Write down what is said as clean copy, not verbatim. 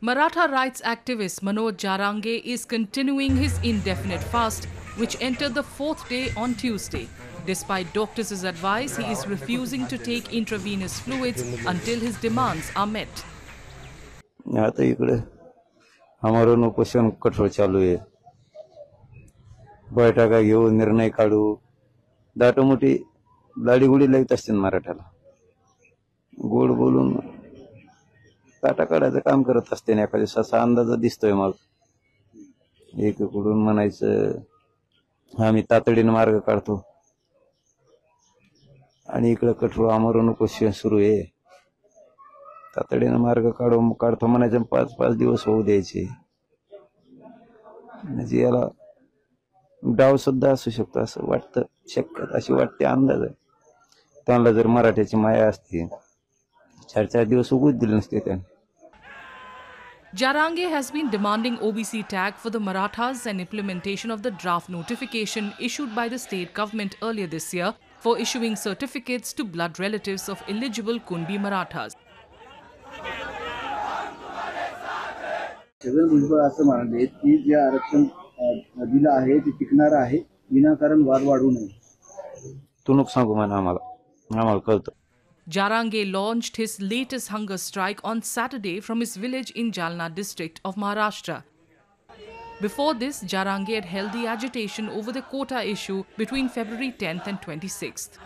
Maratha rights activist Manoj Jarange is continuing his indefinite fast, which entered the fourth day on Tuesday. Despite doctors' advice, he is refusing to take intravenous fluids until his demands are met. आता इकडे आमरण उपोषण कठोर चालू आहे. बैठका घेऊ, निर्णय काढू, दाटमोठी दाढीगुडी लावत असते मराठ्याला. गोड बोलून काटा काढायचं काम करत असते ना. एका दिवसाचा अंदाज दिसतोय. मग एकीकडून म्हणायचं आम्ही तातडीने मार्ग काढतो आणि इकडे कठोर आमरण उपोषण सुरू आहे. तातडीने मार्ग काढतो म्हणायचं, 5-5 दिवस होऊ द्यायचे. म्हणजे याला डाव सुद्धा असू शकतो असं वाटतं. शक्यता अशी वाटते, अंदाज आहे. त्यांना जर मराठ्याची माया असती 4-4 दिवस उगूच दिले नसते त्यांनी. Jarange has been demanding OBC tag for the Marathas and implementation of the draft notification issued by the state government earlier this year for issuing certificates to blood relatives of eligible Kunbi Marathas. Chhagan Bhujbal असं म्हणाले की जे आरक्षण दिलं आहे ते टिकणार आहे, विनाकारण वाद वाढू नये. तू नको सांगू म्हणा, आम्हाला कळतं. Jarange launched his latest hunger strike on Saturday from his village in Jalna district of Maharashtra. Before this, Jarange had held the agitation over the quota issue between February 10th and 26th.